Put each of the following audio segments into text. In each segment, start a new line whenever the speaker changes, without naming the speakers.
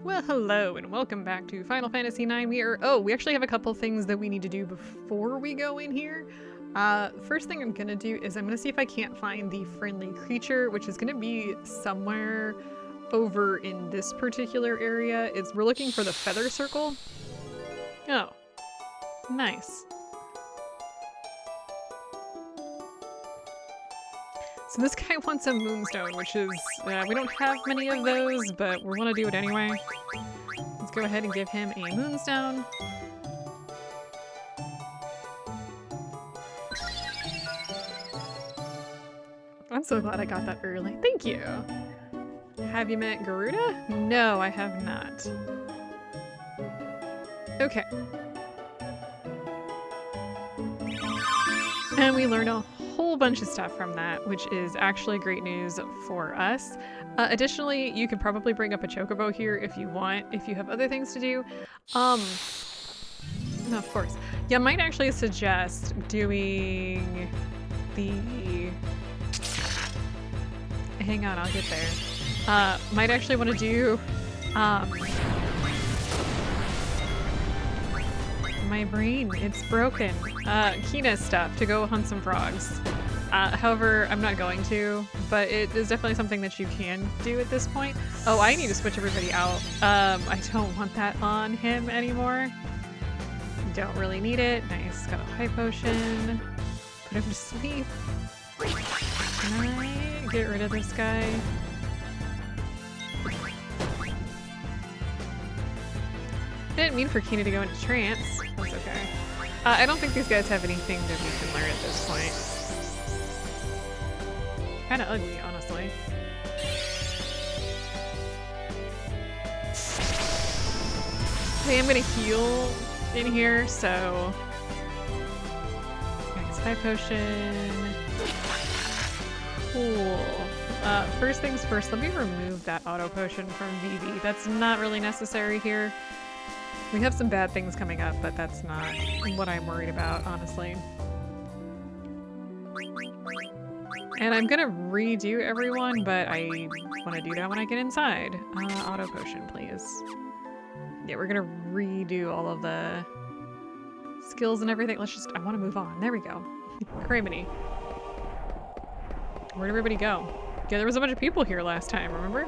Well, hello and welcome back to Final Fantasy IX. We actually have a couple things that we need to do before we go in here. First thing I'm gonna do is I'm gonna see if I can't find the friendly creature, which is gonna be somewhere over in this particular area. We're looking for the feather circle. Oh, nice. So this guy wants a moonstone, which is, we don't have many of those, but we want to do it anyway. Let's go ahead and give him a moonstone. I'm so glad I got that early. Thank you. Have you met Garuda? No, I have not. Okay. And we learned a whole bunch of stuff from that, which is actually great news for us. Additionally, you could probably bring up a chocobo here if you want, if you have other things to do. No, of course. Yeah, I might actually suggest doing the... Hang on, I'll get there. Might actually want to do... My brain, it's broken. Kina stuff to go hunt some frogs. However, I'm not going to, but it is definitely something that you can do at this point. Oh, I need to switch everybody out. I don't want that on him anymore. Don't really need it. Nice, got a high potion. Put him to sleep. Can I get rid of this guy? I didn't mean for Kina to go into trance. That's okay. I don't think these guys have anything that we can learn at this point. Kinda ugly, honestly. Okay, I'm gonna heal in here, so... Nice high potion. Cool. First things first, let me remove that auto potion from Vivi. That's not really necessary here. We have some bad things coming up, but that's not what I'm worried about, honestly. And I'm gonna redo everyone, but I want to do that when I get inside. Auto potion, please. Yeah, we're gonna redo all of the skills and everything. I want to move on. There we go. Criminy. Where'd everybody go? Yeah, there was a bunch of people here last time, remember?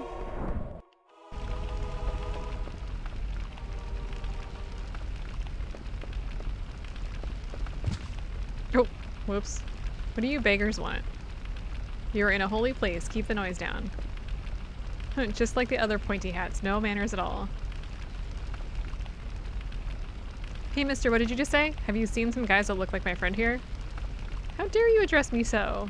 Oh, whoops. What do you beggars want? You're in a holy place. Keep the noise down. Just like the other pointy hats. No manners at all. Hey, mister, what did you just say? Have you seen some guys that look like my friend here? How dare you address me so?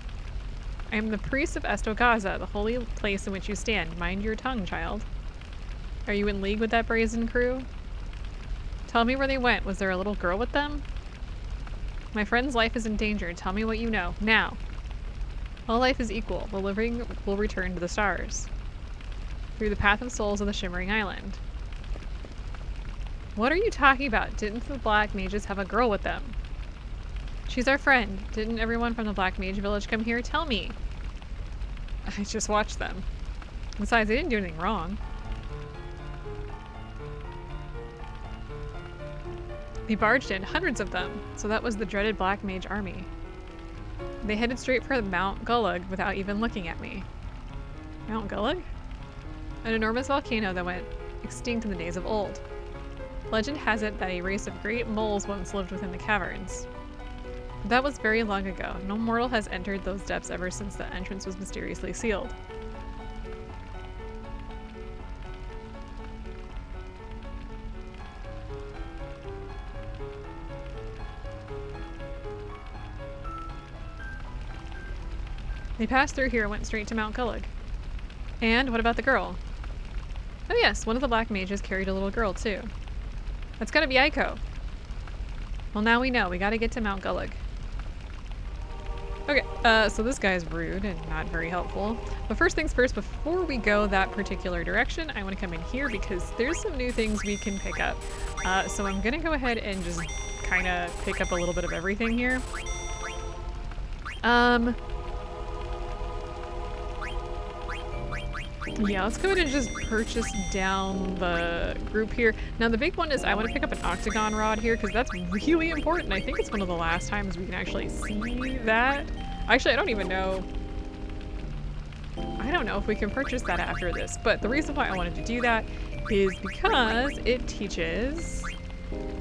I am the priest of Estogaza, the holy place in which you stand. Mind your tongue, child. Are you in league with that brazen crew? Tell me where they went. Was there a little girl with them? My friend's life is in danger. Tell me what you know. Now. All life is equal. The living will return to the stars. Through the path of souls of the Shimmering Island. What are you talking about? Didn't the Black Mages have a girl with them? She's our friend. Didn't everyone from the Black Mage village come here? Tell me. I just watched them. Besides, they didn't do anything wrong. They barged in, hundreds of them, so that was the dreaded Black Mage army. They headed straight for Mount Gullug without even looking at me. Mount Gullug? An enormous volcano that went extinct in the days of old. Legend has it that a race of great moles once lived within the caverns. But that was very long ago. No mortal has entered those depths ever since the entrance was mysteriously sealed. They passed through here and went straight to Mount Gullug. And what about the girl? Oh yes, one of the Black Mages carried a little girl too. That's gotta be Aiko. Well, now we know. We gotta get to Mount Gullug. Okay, so this guy's rude and not very helpful. But first things first, before we go that particular direction, I want to come in here because there's some new things we can pick up. So I'm gonna go ahead and just kind of pick up a little bit of everything here. Yeah, let's go ahead and just purchase down the group here. Now the big one is I want to pick up an octagon rod here because that's really important. I think it's one of the last times we can actually see that. Actually, I don't even know. I don't know if we can purchase that after this, but the reason why I wanted to do that is because it teaches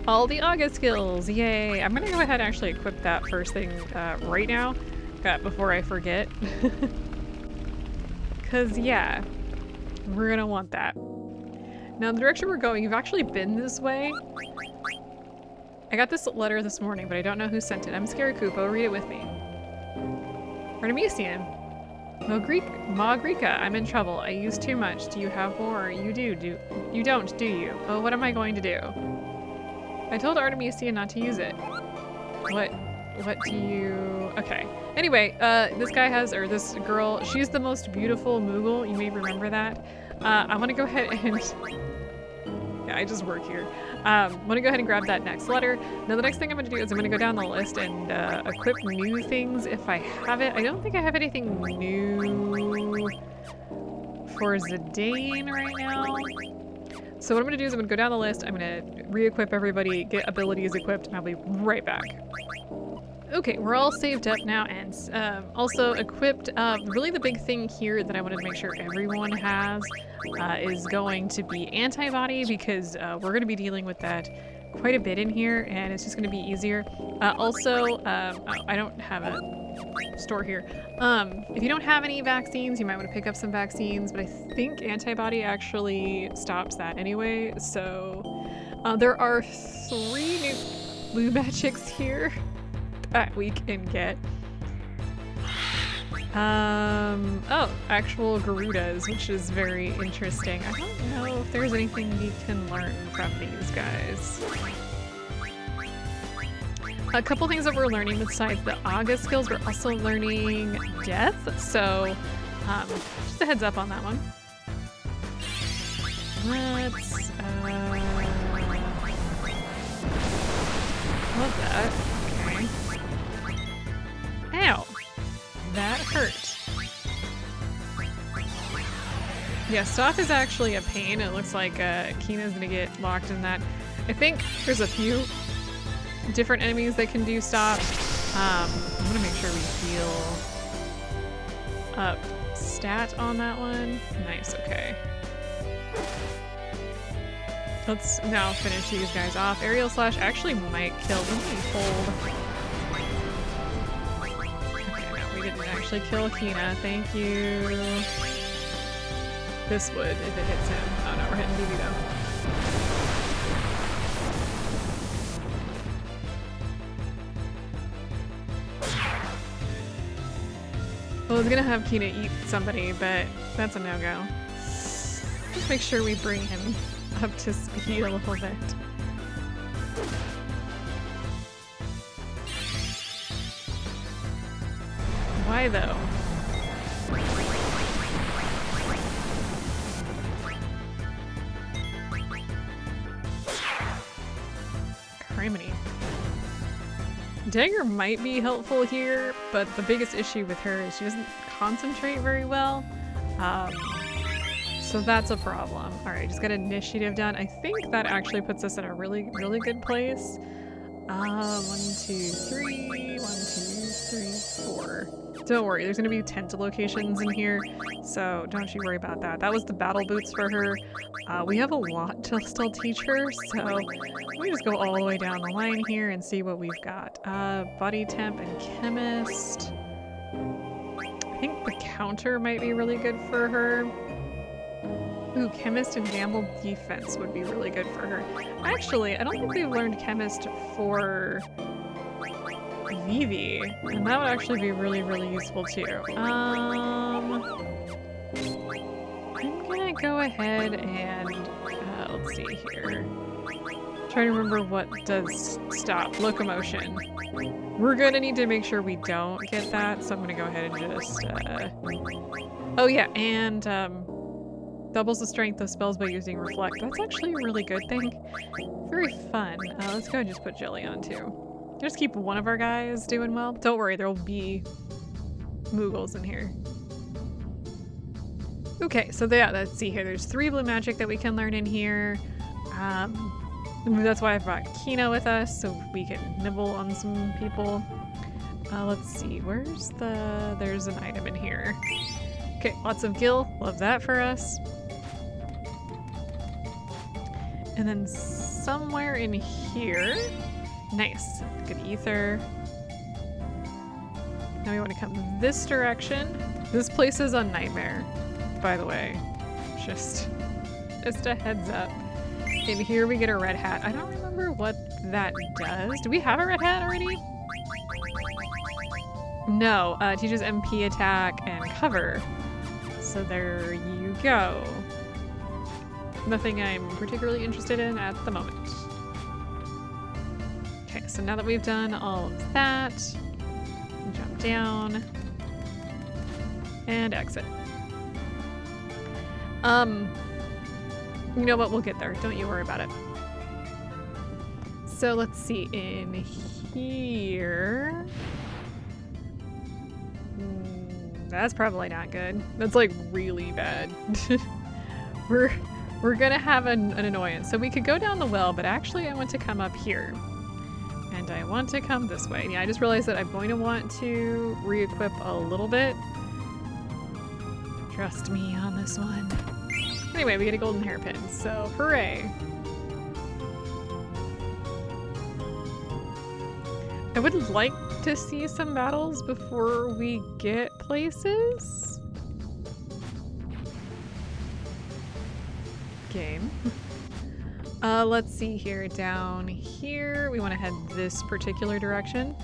all the Aga skills. Yay! I'm gonna go ahead and actually equip that first thing right now, before I forget. Cause yeah, we're gonna want that. Now the direction we're going, you've actually been this way. I got this letter this morning, but I don't know who sent it. I'm scared, Kupo. Read it with me. Artemisian. Magrika, I'm in trouble. I use too much. Do you have more? You do. You don't, do you? Oh, what am I going to do? I told Artemisia not to use it. What do you... Okay. Anyway, this guy has, or this girl, she's the most beautiful Moogle. You may remember that. I want to go ahead and... Yeah, I just work here. I want to go ahead and grab that next letter. Now the next thing I'm going to do is I'm going to go down the list and equip new things if I have it. I don't think I have anything new for Zidane right now. So what I'm going to do is I'm going to go down the list, I'm going to re-equip everybody, get abilities equipped, and I'll be right back. Okay, we're all saved up now and also equipped. Really the big thing here that I wanted to make sure everyone has is going to be antibody, because we're going to be dealing with that quite a bit in here and it's just going to be easier. Also, I don't have a store here. If you don't have any vaccines, you might want to pick up some vaccines, but I think antibody actually stops that anyway. So there are 3 new blue magics here that we can get. Oh, actual Garudas, which is very interesting. I don't know if there's anything we can learn from these guys. A couple things that we're learning besides the Aga skills, we're also learning death, so just a heads up on that one. Let's love that. Okay. Ow! That hurt. Yeah, stop is actually a pain. It looks like Kina's gonna get locked in that. I think there's a few different enemies that can do stop. I'm gonna make sure we heal up stat on that one. Nice, okay. Let's now finish these guys off. Aerial slash actually might kill. Let me hold. Didn't actually kill Kina, thank you. This would if it hits him. Oh no, we're hitting BB though. Well, I was gonna have Kina eat somebody, but that's a no-go. Just make sure we bring him up to speed a little bit. Why though? Criminy. Dagger might be helpful here, but the biggest issue with her is she doesn't concentrate very well. So that's a problem. Alright, just got initiative done. I think that actually puts us in a really, really good place. 1, 2, 3, 1, 2, 3, 4. Don't worry, there's gonna be tent locations in here, so don't you worry about that. That was the battle boots for her. We have a lot to still teach her, so let me just go all the way down the line here and see what we've got. Body temp and chemist. I think the counter might be really good for her. Ooh, chemist and gamble defense would be really good for her. Actually, I don't think we've learned chemist for Vivi, and that would actually be really, really useful too. I'm gonna go ahead and let's see here. Trying to remember what does stop locomotion. We're gonna need to make sure we don't get that, so I'm gonna go ahead and just oh yeah, and doubles the strength of spells by using reflect. That's actually a really good thing. Very fun. Let's go and just put Jelly on too. Just keep one of our guys doing well. Don't worry, there will be Moogles in here. Okay, so yeah, let's see here. There's 3 blue magic that we can learn in here. That's why I brought Kino with us, so we can nibble on some people. Let's see, there's an item in here. Okay, lots of gil, love that for us. And then somewhere in here, nice, good ether. Now we want to come this direction. This place is a nightmare, by the way. Just a heads up. In here we get a red hat. I don't remember what that does. Do we have a red hat already? No, teaches MP attack and cover. So there you go. Nothing I'm particularly interested in at the moment. Okay, so now that we've done all of that, jump down and exit. You know what? We'll get there. Don't you worry about it. So let's see in here. That's probably not good. That's like really bad. We're gonna have an annoyance. So we could go down the well, but actually I want to come up here. And I want to come this way. Yeah, I just realized that I'm going to want to re-equip a little bit. Trust me on this one. Anyway, we get a golden hairpin, so hooray. I would like to see some battles before we get places. Game. Let's see here. Down here, we want to head this particular direction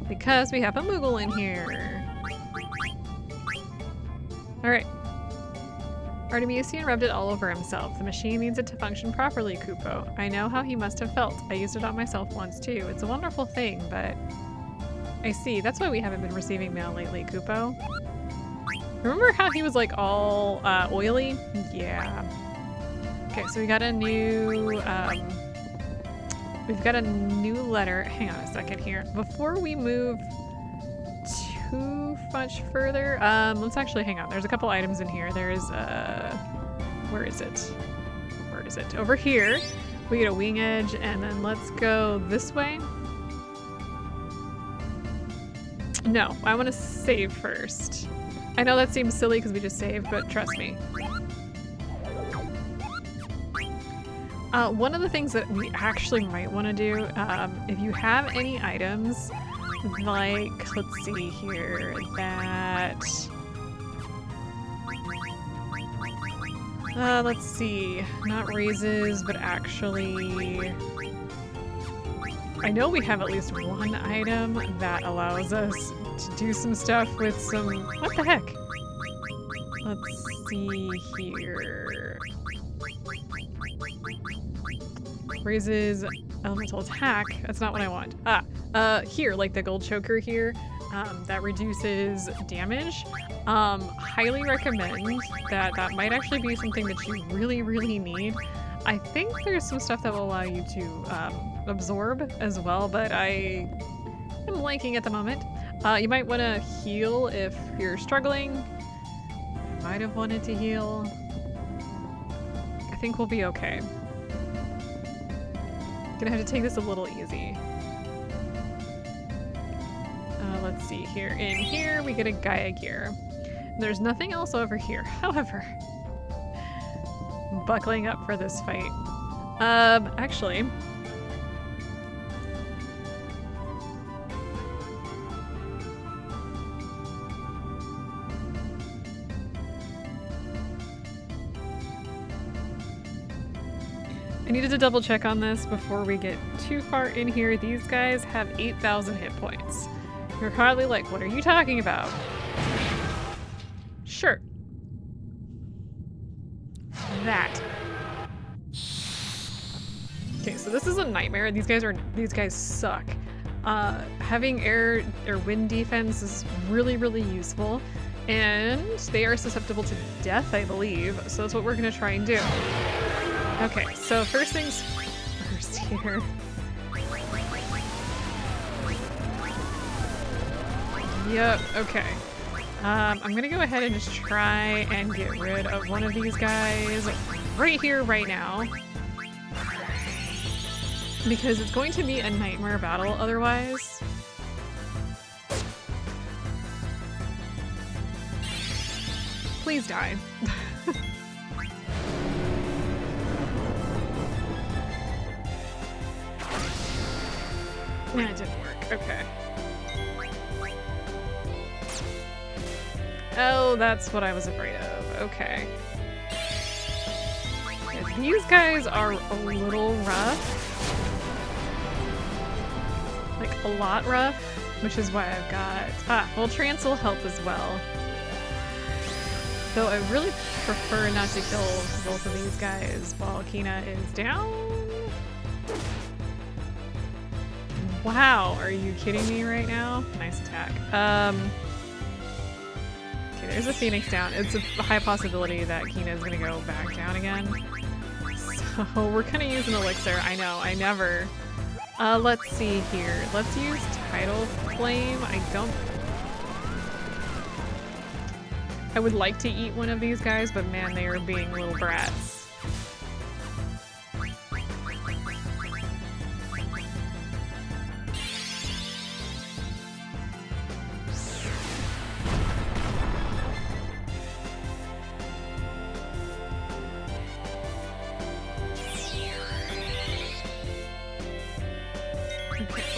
because we have a Moogle in here. All right. Artemisian rubbed it all over himself. The machine needs it to function properly, Kupo. I know how he must have felt. I used it on myself once too. It's a wonderful thing, but I see. That's why we haven't been receiving mail lately, Kupo. Remember how he was like all oily? Yeah. Okay, so we got a new, we've got a new letter. Hang on a second here. Before we move too much further, let's actually hang on. There's a couple items in here. There's, where is it? Where is it? Over here. We get a wing edge, and then let's go this way. No, I want to save first. I know that seems silly because we just saved, but trust me. One of the things that we actually might want to do, if you have any items, like, let's see here, that, let's see, not raises, but actually, I know we have at least one item that allows us to do some stuff with some, what the heck? Let's see here. Raises elemental attack. That's not what I want. Here, like the gold choker here, that reduces damage. Highly recommend that. That might actually be something that you really, really need. I think there's some stuff that will allow you to absorb as well, but I am liking at the moment. You might want to heal if you're struggling. I might have wanted to heal. I think we'll be okay. Gonna have to take this a little easy. Let's see here. In here, we get a Gaia gear. There's nothing else over here. However, I'm buckling up for this fight. Actually, I needed to double check on this before we get too far in here. These guys have 8,000 hit points. You're hardly like, what are you talking about? Sure. That. Okay, so this is a nightmare. These guys suck. Having air or wind defense is really, really useful. And they are susceptible to death, I believe. So that's what we're gonna try and do. Okay, so first things first here. Yep, okay. I'm gonna go ahead and just try and get rid of one of these guys right here, right now. Because it's going to be a nightmare battle otherwise. Please die. Nah, it didn't work. Okay. Oh, that's what I was afraid of. Okay. Yeah, these guys are a little rough. Like, a lot rough, which is why I've got... well, trance will help as well. Though I really prefer not to kill both of these guys while Kina is down. Wow, are you kidding me right now? Nice attack. Okay, there's a Phoenix down. It's a high possibility that Kina is gonna go back down again. So we're gonna use an elixir. I know, I never. Let's see here. Let's use Tidal Flame. I would like to eat one of these guys, but man, they are being little brats.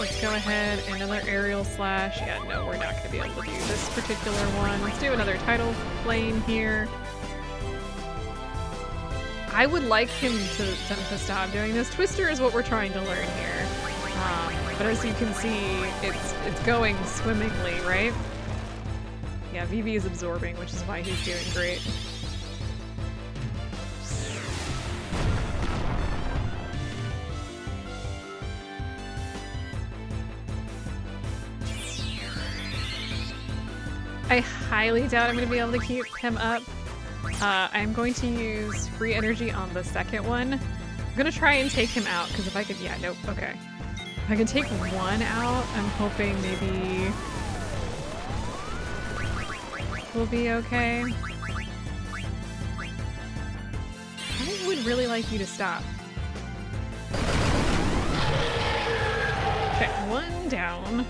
Let's go ahead, another aerial slash. Yeah, no, we're not going to be able to do this particular one. Let's do another tidal flame here. I would like them to stop doing this. Twister is what we're trying to learn here. But as you can see, it's going swimmingly, right? Yeah, Vivi is absorbing, which is why he's doing great. I highly doubt I'm going to be able to keep him up. I'm going to use free energy on the second one. I'm going to try and take him out, because if I could... Yeah, nope, okay. If I can take one out, I'm hoping maybe we'll be okay. I would really like you to stop. Okay, one down.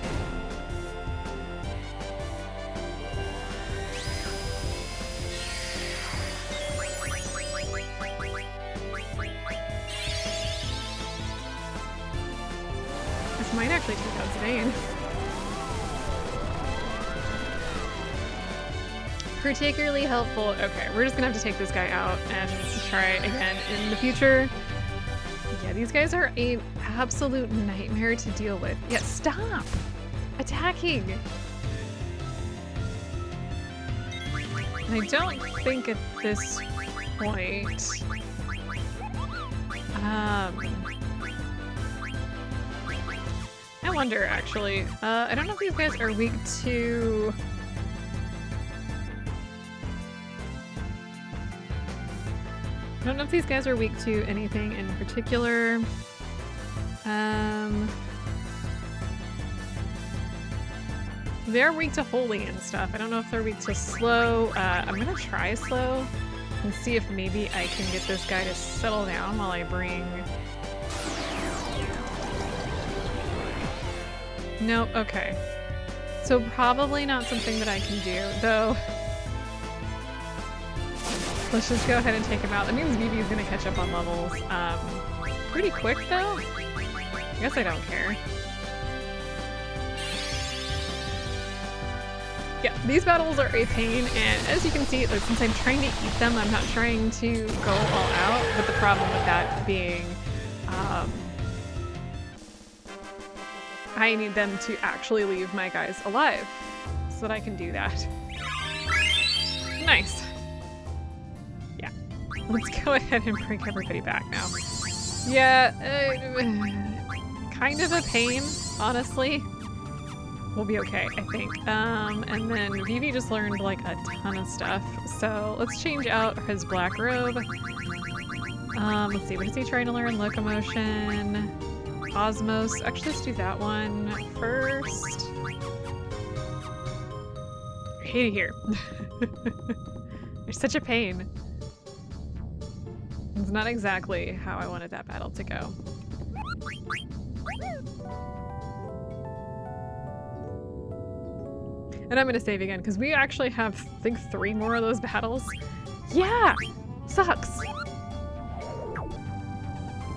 Might actually take out Zidane. Particularly helpful. Okay, we're just gonna have to take this guy out and try again in the future. Yeah, these guys are an absolute nightmare to deal with. Yeah, stop attacking. And I don't think at this point, I wonder, actually. I don't know if these guys are weak to... I don't know if these guys are weak to anything in particular. They're weak to holy and stuff. I don't know if they're weak to slow. I'm gonna try slow and see if maybe I can get this guy to settle down while I bring... Nope, okay. So probably not something that I can do, though. Let's just go ahead and take him out. That means Vivi is gonna catch up on levels. Pretty quick, though. I guess I don't care. Yeah, these battles are a pain, and as you can see, like, since I'm trying to eat them, I'm not trying to go all out, but the problem with that being, I need them to actually leave my guys alive so that I can do that. Nice. Yeah. Let's go ahead and bring everybody back now. Yeah, kind of a pain, honestly. We'll be okay, I think. And then Vivi just learned like a ton of stuff. So let's change out his black robe. Let's see, what is he trying to learn? Locomotion. Osmos. Actually, let's do that one first. hate it here. You're such a pain. It's not exactly how I wanted that battle to go. And I'm gonna save again, because we actually have, I think, 3 more of those battles. Yeah! Sucks!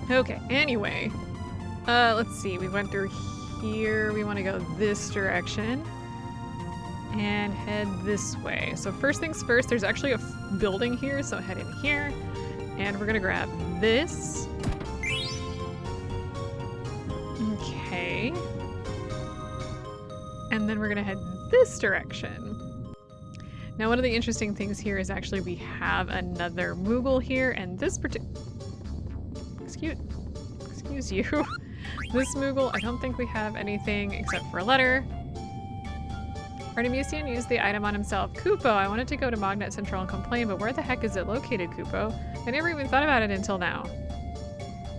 Okay, anyway. Let's see, we went through here. We want to go this direction. And head this way. So first things first, there's actually a building here, so head in here. And we're gonna grab this. Okay. And then we're gonna head this direction. Now, one of the interesting things here is actually we have another Moogle here, and this excuse you. This Moogle, I don't think we have anything except for a letter. Artemisian used the item on himself. Kupo, I wanted to go to Magnet Central and complain, but where the heck is it located, Kupo? I never even thought about it until now.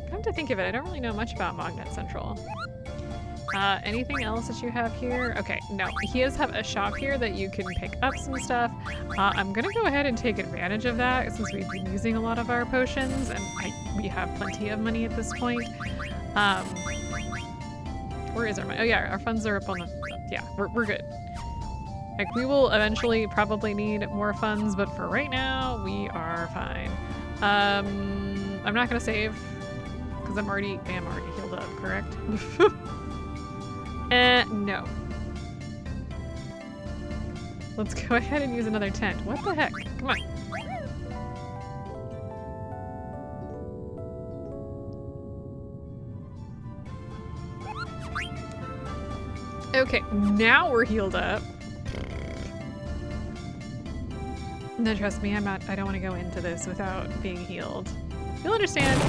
Come to think of it, I don't really know much about Magnet Central. Anything else that you have here? Okay, no. He does have a shop here that you can pick up some stuff. I'm gonna go ahead and take advantage of that since we've been using a lot of our potions and we have plenty of money at this point. Where is our money? Oh yeah, our funds are up on the... Yeah, we're good. Like, we will eventually probably need more funds, but for right now, we are fine. I'm not gonna save because I am already healed up, correct? No. Let's go ahead and use another tent. What the heck? Come on. Okay, now we're healed up. No, trust me, I don't want to go into this without being healed. You'll understand.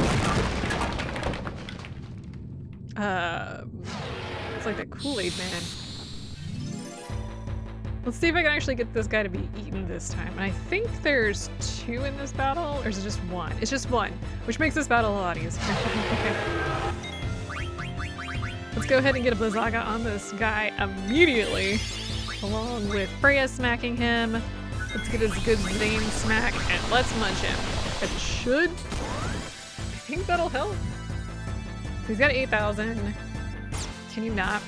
It's like that Kool-Aid man. Let's see if I can actually get this guy to be eaten this time. And I think there's 2 in this battle, or is it just 1? It's just 1, which makes this battle a lot easier. Okay. Let's go ahead and get a Blizzaga on this guy immediately, along with Freya smacking him. Let's get his good Zidane smack, and let's munch him. It should... I think that'll help. He's got 8,000. Can you not?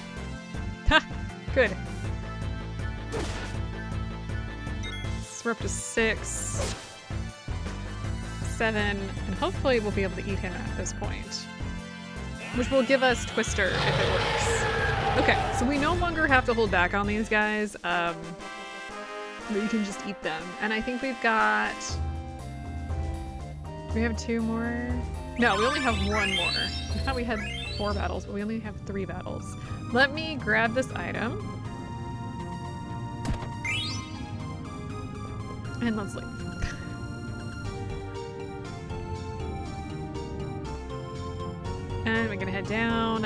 Ha! Good. So we're up to 6, 7, and hopefully we'll be able to eat him at this point. Which will give us Twister if it works. Okay, so we no longer have to hold back on these guys. We can just eat them. And I think we've got... We have 2 more? No, we only have 1 more. I thought we had 4 battles, but we only have 3 battles. Let me grab this item. And let's leave. And we're gonna head down.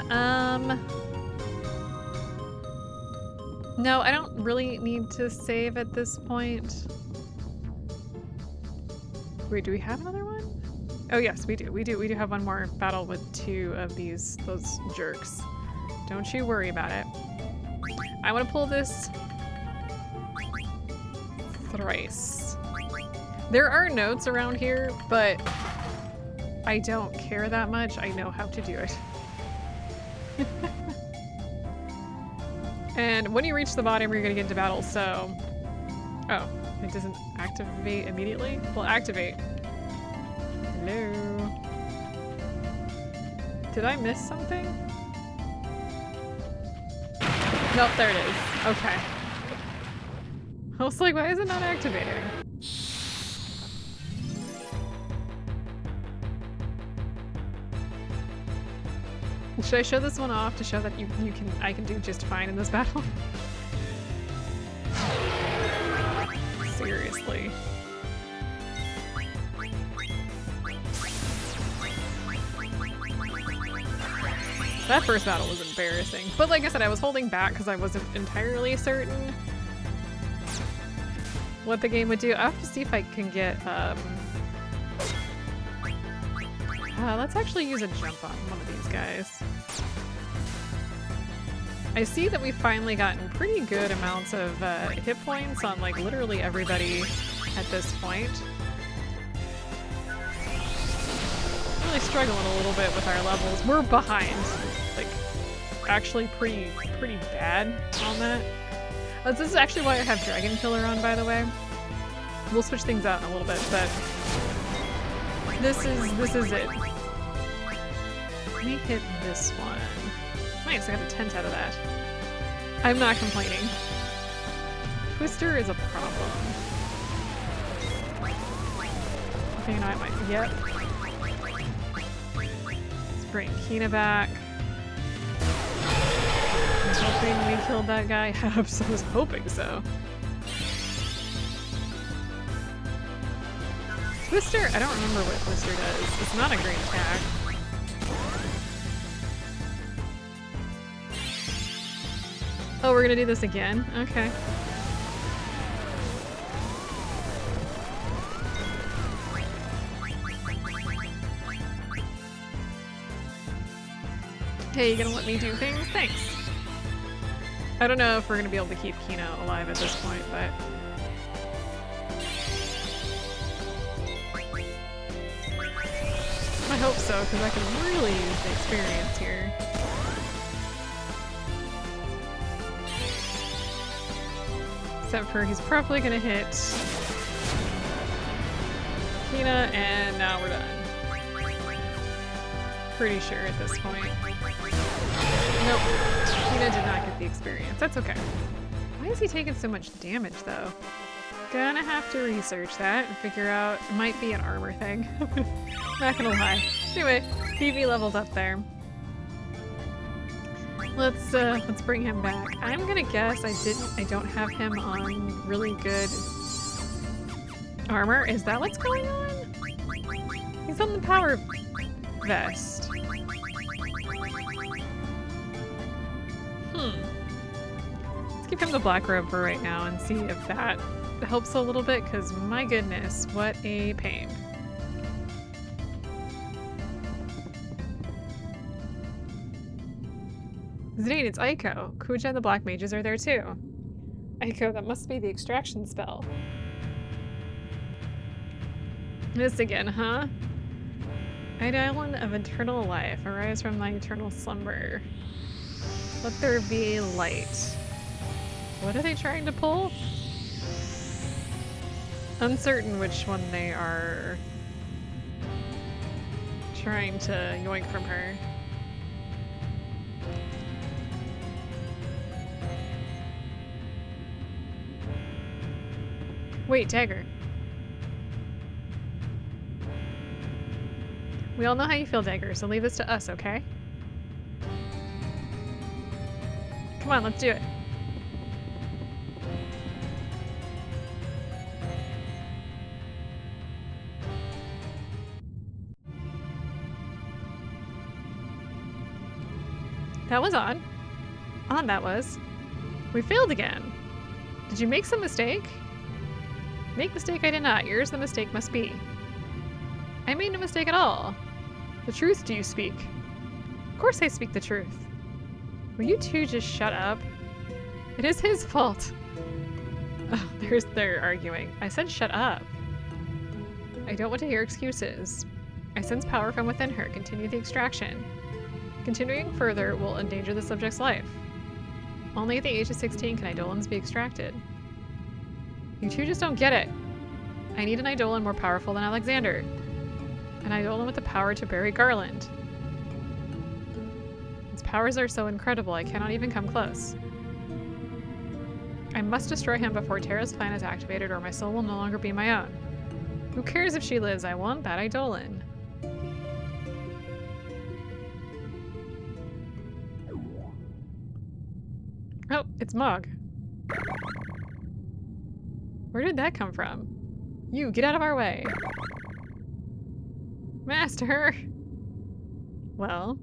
No, I don't really need to save at this point. Wait, do we have another one? Oh yes, we do. We do have one more battle with 2 of those jerks. Don't you worry about it. I want to pull this thrice. There are notes around here, but I don't care that much. I know how to do it. And when you reach the bottom, you're gonna get into battle, so... Oh, it doesn't activate immediately? Well, activate. Hello? Did I miss something? Nope, there it is. Okay. I was like, why is it not activating? Should I show this one off to show that I can do just fine in this battle? Seriously. That first battle was embarrassing. But like I said, I was holding back because I wasn't entirely certain what the game would do. I'll have to see if I can get, let's actually use a jump on one of these guys. I see that we've finally gotten pretty good amounts of hit points on like literally everybody at this point. Really struggling a little bit with our levels. We're behind, like actually pretty bad on that. This is actually why I have Dragon Killer on, by the way. We'll switch things out in a little bit, but this is it. Let me hit this one. Nice, I got a 10 out of that. I'm not complaining. Twister is a problem. Okay, you know, I might. Yep. Let's bring Kina back. I'm hoping we killed that guy. I was hoping so. Twister, I don't remember what Twister does. It's not a great attack. Oh, we're gonna do this again? Okay. Hey, you gonna let me do things? Thanks. I don't know if we're gonna be able to keep Kino alive at this point, but... I hope so, because I can really use the experience here. Except for he's probably gonna hit Kina, and now we're done. Pretty sure at this point. Nope. Kina did not get the experience. That's okay. Why is he taking so much damage, though? Gonna have to research that and figure out. It might be an armor thing. Not gonna lie. Anyway, PV leveled up there. Let's bring him back. I'm gonna guess I don't have him on really good armor. Is that what's going on? He's on the power vest. Let's give him the black robe for right now and see if that helps a little bit, because my goodness, what a pain. Zidane, it's Aiko. Kuja and the Black Mages are there too. Aiko, that must be the extraction spell. This again, huh? Idolin of eternal life, arise from thy eternal slumber. Let there be light. What are they trying to pull? Uncertain which one they are trying to yoink from her. Wait, dagger. We all know how you feel, Dagger, so leave this to us, okay? Come on, let's do it. That was odd. Odd that was. We failed again. Did you make some mistake? Make mistake I did not. Yours the mistake must be. I made no mistake at all. The truth do you speak? Of course I speak the truth. Will you two just shut up? It is his fault. Oh, they're arguing. I said shut up. I don't want to hear excuses. I sense power from within her. Continue the extraction. Continuing further will endanger the subject's life. Only at the age of 16 can Eidolons be extracted. You two just don't get it. I need an Eidolon more powerful than Alexander. An Eidolon with the power to bury Garland. Its powers are so incredible I cannot even come close. I must destroy him before Terra's plan is activated or my soul will no longer be my own. Who cares if she lives? I want that Eidolon. Oh, it's Mog. Where did that come from? You, get out of our way. Master! Well,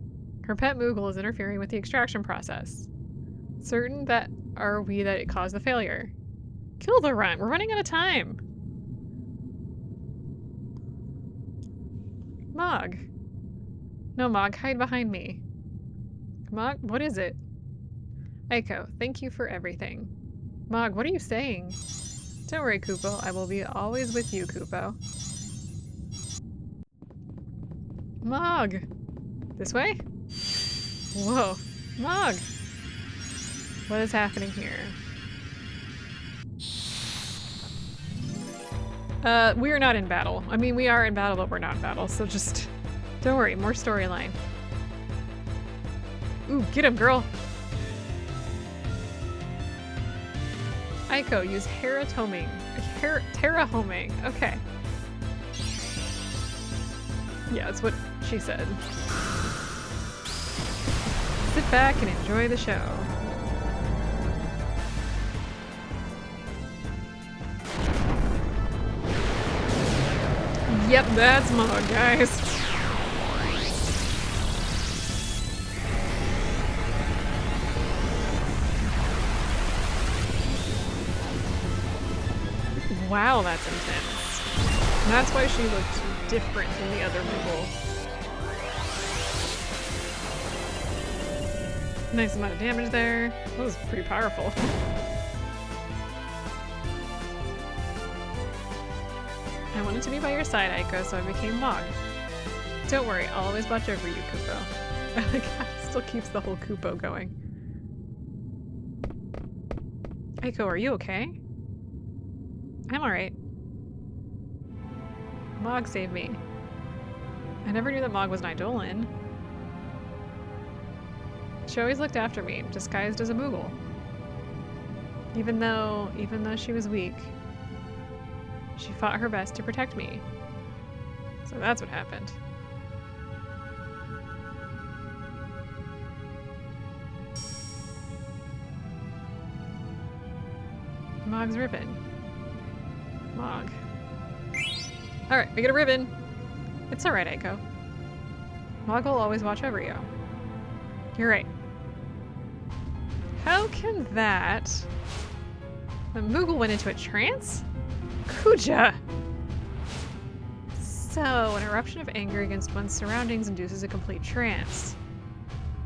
her pet Moogle is interfering with the extraction process. Certain that are we that it caused the failure. Kill the runt! We're running out of time! Mog. No, Mog, hide behind me. Mog, what is it? Aiko, thank you for everything. Mog, what are you saying? Don't worry, Kupo. I will be always with you, Kupo. Mog! This way? Whoa. Mog! What is happening here? We are not in battle. I mean, we are in battle, but we're not in battle, so just... Don't worry, more storyline. Ooh, get him, girl! Aiko, use Terrahoming. Terrahoming. Okay. Yeah, that's what she said. Sit back and enjoy the show. Yep, that's Mog, guys. Wow, that's intense. And that's why she looked different than the other people. Nice amount of damage there. That was pretty powerful. I wanted to be by your side, Aiko, so I became Mog. Don't worry, I'll always watch over you, Kupo. I like how it still keeps the whole Kupo going. Aiko, are you okay? I'm alright. Mog saved me. I never knew that Mog was an Eidolon. She always looked after me, disguised as a Moogle. Even though she was weak, she fought her best to protect me. So that's what happened. Mog's ribbon. Mog. Alright, we get a ribbon. It's alright, Aiko. Mog will always watch over you. You're right. How can that... The Moogle went into a trance? Kuja! So, an eruption of anger against one's surroundings induces a complete trance.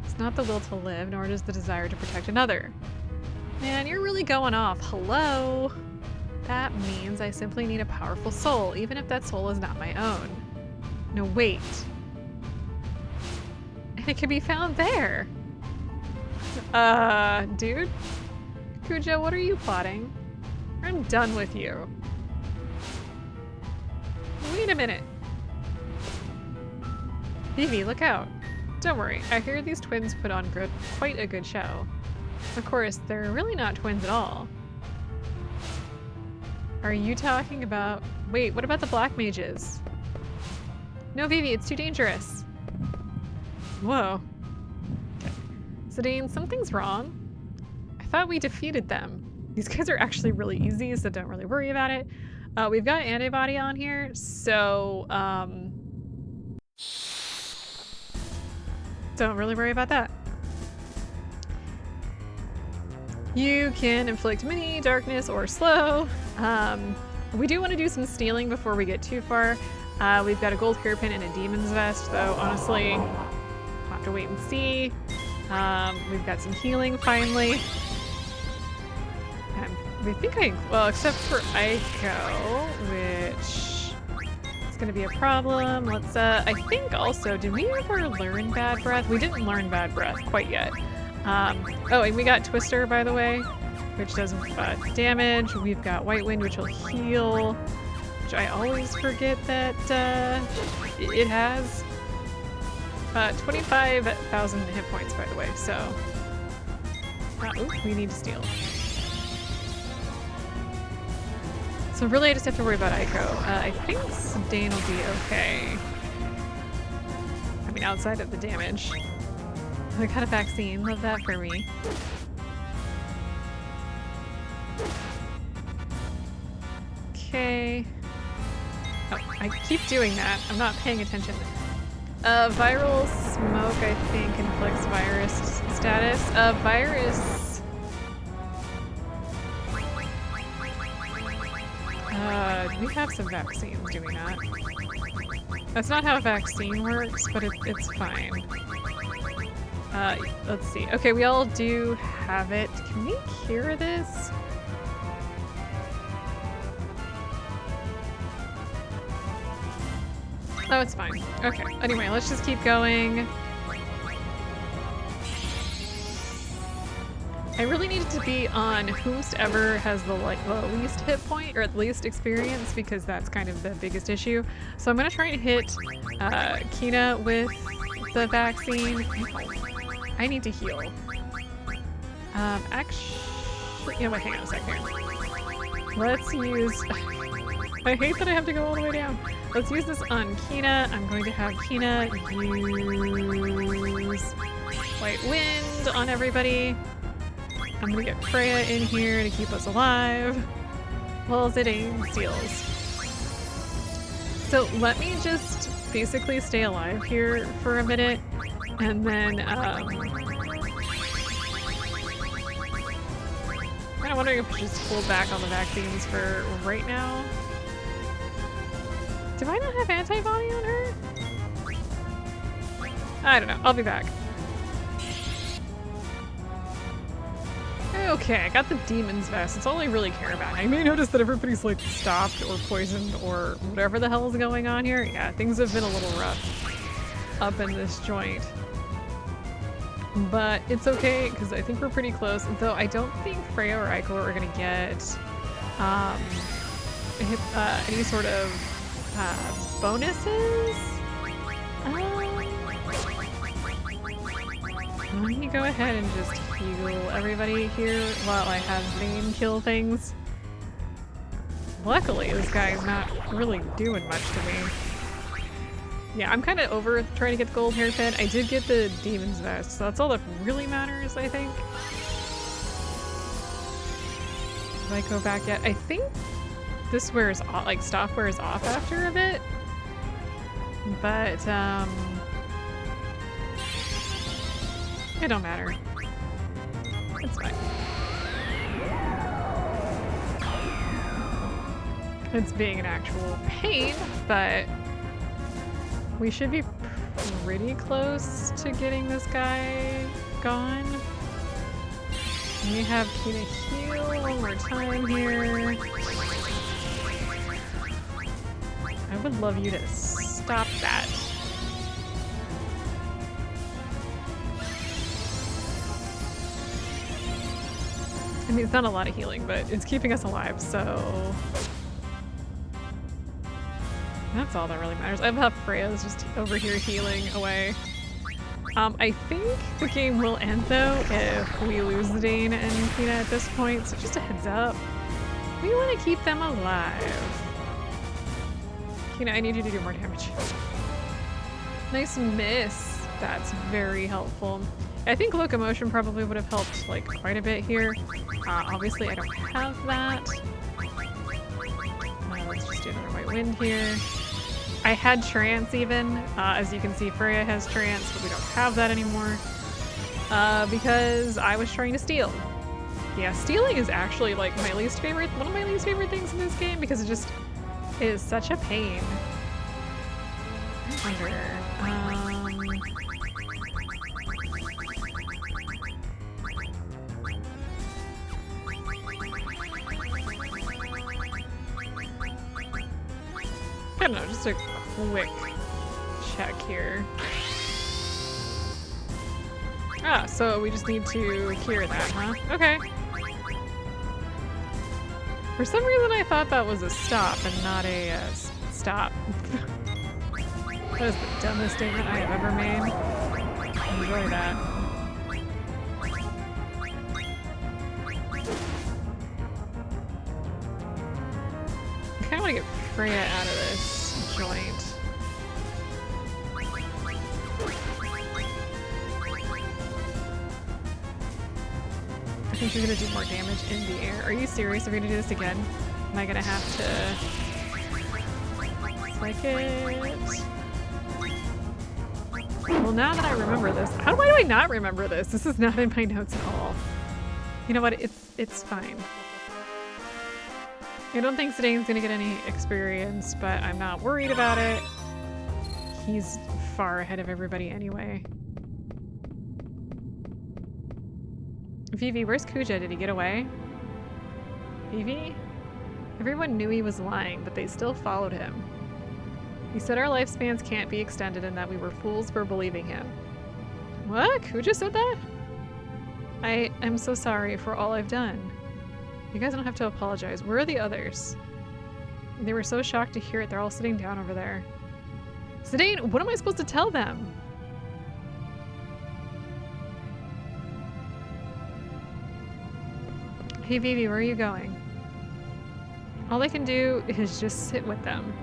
It's not the will to live, nor is the desire to protect another. Man, you're really going off. Hello? That means I simply need a powerful soul, even if that soul is not my own. No, wait. And it can be found there. Dude? Kuja, what are you plotting? I'm done with you. Wait a minute. Vivi, look out. Don't worry, I hear these twins put on quite a good show. Of course, they're really not twins at all. Are you talking about... Wait, what about the black mages? No, Vivi, it's too dangerous. Whoa. Okay. Zidane, something's wrong. I thought we defeated them. These guys are actually really easy, so don't really worry about it. We've got antibody on here, so don't really worry about that. You can inflict mini, darkness, or slow. We do want to do some stealing before we get too far. We've got a gold hairpin and a demon's vest, though honestly, we'll have to wait and see. We've got some healing finally. We think well, except for Aiko, which is going to be a problem. Let's, I think also, did we ever learn Bad Breath? We didn't learn Bad Breath quite yet. Oh, and we got Twister, by the way, which does damage. We've got White Wind, which will heal, which I always forget that it has. 25,000 hit points, by the way, so... ooh, we need to steal. So really I just have to worry about Aiko. I think Zidane will be okay. I mean, outside of the damage. I got a vaccine, love that for me. Okay. Oh, I keep doing that. I'm not paying attention. Viral smoke, I think, inflicts virus status. Virus... we have some vaccines, do we not? That's not how a vaccine works, but it's fine. Let's see. Okay, we all do have it. Can we cure this? Oh, it's fine. Okay. Anyway, let's just keep going. I really needed to be on whoever has the least hit point or the least experience because that's kind of the biggest issue. So I'm gonna try and hit Kina with the vaccine. I need to heal. Actually, you know what? Hang on a second. Let's use. I hate that I have to go all the way down. Let's use this on Kina. I'm going to have Kina use White Wind on everybody. I'm gonna get Freya in here to keep us alive while Zidane steals. So let me just basically stay alive here for a minute, and then I'm kind of wondering if we just hold back on the vaccines for right now. Do I not have antibody on her? I don't know. I'll be back. Okay, I got the Demon's Vest. That's all I really care about. I may notice that everybody's like stopped or poisoned or whatever the hell is going on here. Yeah, things have been a little rough up in this joint. But it's okay, because I think we're pretty close. Though I don't think Freya or Eiko are going to get any sort of bonuses. Let me go ahead and just heal everybody here while I have Zane kill things. Luckily, this guy's not really doing much to me. Yeah, I'm kind of over trying to get the gold hairpin. I did get the Demon's Vest, so that's all that really matters, I think. Did I go back yet? I think this wears off, like stuff wears off after a bit. But, it don't matter. It's fine. It's being an actual pain, but we should be pretty close to getting this guy gone. Let me have Kina heal one more time here. I would love you to stop that. I mean, it's not a lot of healing, but it's keeping us alive, so that's all that really matters. I have Freya's just over here healing away. I think the game will end, though, if we lose Zidane and Kina at this point, so just a heads up. We want to keep them alive. Kina, I need you to do more damage. Nice miss. That's very helpful. I think locomotion probably would have helped like quite a bit here. Obviously I don't have that. Let's just do another White Wind here. I had trance even. As you can see, Freya has trance, but we don't have that anymore. Because I was trying to steal. Yeah, stealing is actually like my least favorite, one of my least favorite things in this game because it just is such a pain. I wonder, I don't know, just a quick check here. Ah, so we just need to cure that, huh? Okay. For some reason I thought that was a stop and not a stop. That is the dumbest statement I have ever made. Enjoy that. I kinda wanna get Freya out of this joint. I think you're gonna do more damage in the air. Are you serious? Are we gonna do this again? Am I gonna have to like it? Well, now that I remember this, why do I not remember this? This is not in my notes at all. You know what? It's fine. I don't think Zidane's gonna get any experience, but I'm not worried about it. He's far ahead of everybody anyway. Vivi, where's Kuja? Did he get away? Vivi? Everyone knew he was lying, but they still followed him. He said our lifespans can't be extended and that we were fools for believing him. What? Kuja said that? I'm so sorry for all I've done. You guys don't have to apologize. Where are the others? They were so shocked to hear it. They're all sitting down over there. Zidane, what am I supposed to tell them? Hey Vivi, where are you going? All I can do is just sit with them.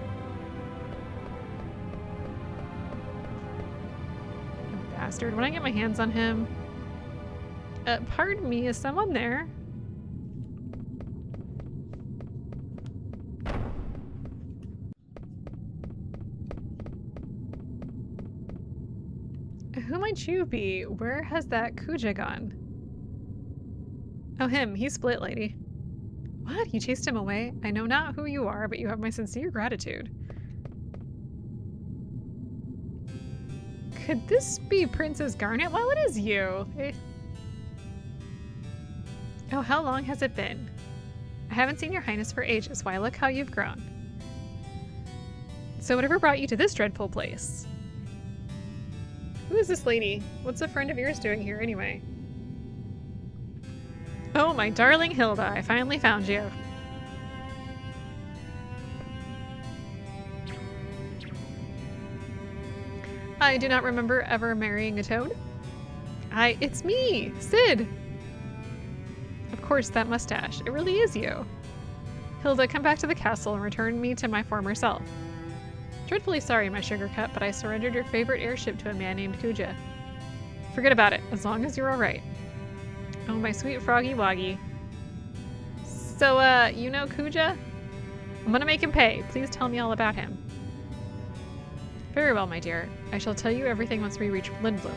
Bastard. When I get my hands on him... pardon me, is someone there? Who might you be? Where has that Kuja gone? Oh, him. He's split, lady. What? You chased him away? I know not who you are, but you have my sincere gratitude. Could this be Princess Garnet? Well, it is you. Oh, how long has it been? I haven't seen your highness for ages. Why, look how you've grown. So whatever brought you to this dreadful place? Who is this lady? What's a friend of yours doing here anyway? Oh, my darling Hilda, I finally found you. I do not remember ever marrying a toad. It's me, Sid. Of course, that mustache. It really is you. Hilda, come back to the castle and return me to my former self. Dreadfully sorry, my sugar cup, but I surrendered your favorite airship to a man named Kuja. Forget about it, as long as you're alright. Oh, my sweet froggy woggy. So, you know Kuja? I'm gonna make him pay. Please tell me all about him. Very well, my dear. I shall tell you everything once we reach Lindblom.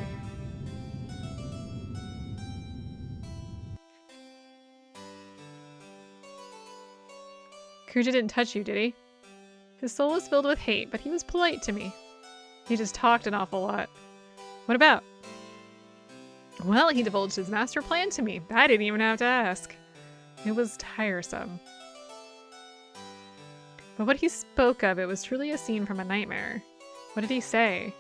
Kuja didn't touch you, did he? His soul was filled with hate, but he was polite to me. He just talked an awful lot. What about? Well, he divulged his master plan to me. I didn't even have to ask. It was tiresome. But what he spoke of, it was truly a scene from a nightmare. What did he say?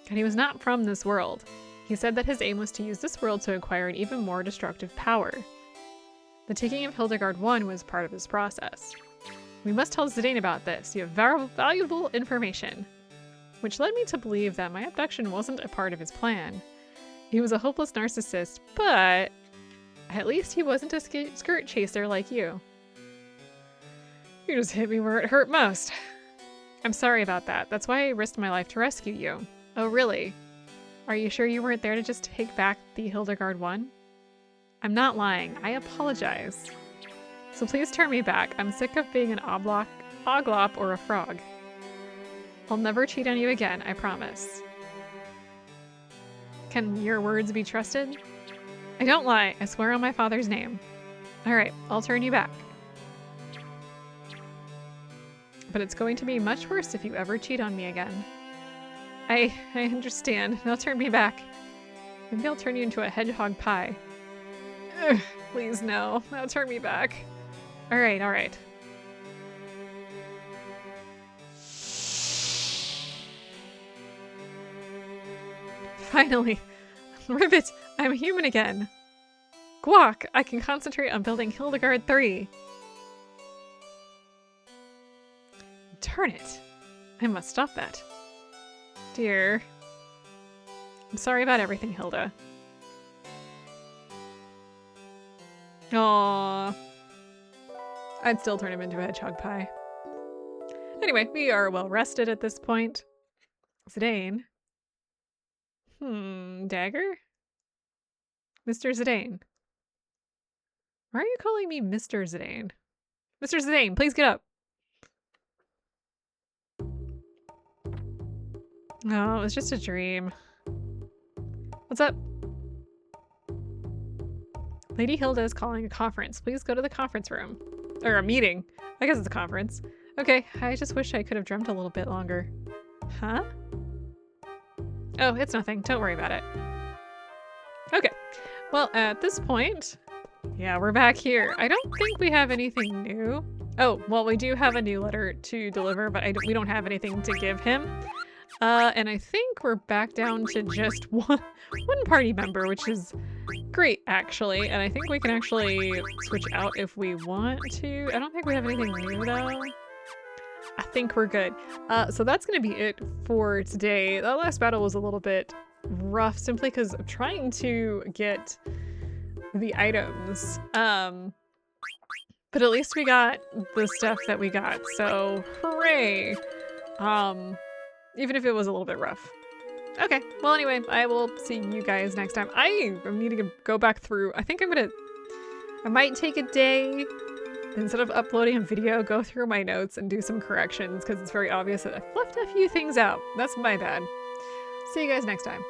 And he was not from this world. He said that his aim was to use this world to acquire an even more destructive power. The taking of Hildegard I was part of his process. We must tell Zidane about this. You have valuable information. Which led me to believe that my abduction wasn't a part of his plan. He was a hopeless narcissist, but at least he wasn't a skirt chaser like you. You just hit me where it hurt most. I'm sorry about that. That's why I risked my life to rescue you. Oh, really? Are you sure you weren't there to just take back the Hildegard I? I'm not lying. I apologize. So please turn me back. I'm sick of being an oglop, or a frog. I'll never cheat on you again, I promise. Can your words be trusted? I don't lie. I swear on my father's name. Alright, I'll turn you back. But it's going to be much worse if you ever cheat on me again. I understand. Now turn me back. Maybe I'll turn you into a hedgehog pie. Ugh, please no. Now turn me back. Alright, alright. Finally. Ribbit, I'm human again. Guac, I can concentrate on building Hildegard 3. Darn it. I must stop that. Dear. I'm sorry about everything, Hilda. Aww. I'd still turn him into a hedgehog pie. Anyway, we are well rested at this point. Zidane. Dagger? Mr. Zidane. Why are you calling me Mr. Zidane? Mr. Zidane, please get up. No, it was just a dream. What's up? Lady Hilda is calling a conference. Please go to the conference room. Or a meeting. I guess it's a conference. Okay, I just wish I could have dreamt a little bit longer. Huh? Oh, it's nothing. Don't worry about it. Okay. Well, at this point, yeah, we're back here. I don't think we have anything new. Oh, well, we do have a new letter to deliver, but we don't have anything to give him. And I think we're back down to just one party member, which is great, actually. And I think we can actually switch out if we want to. I don't think we have anything new, though. I think we're good. So that's going to be it for today. That last battle was a little bit rough simply because I'm trying to get the items. But at least we got the stuff that we got. So hooray. Even if it was a little bit rough. Okay, well anyway, I will see you guys next time. I am needing to go back through. I think I might take a day, instead of uploading a video, go through my notes and do some corrections because it's very obvious that I've left a few things out. That's my bad. See you guys next time.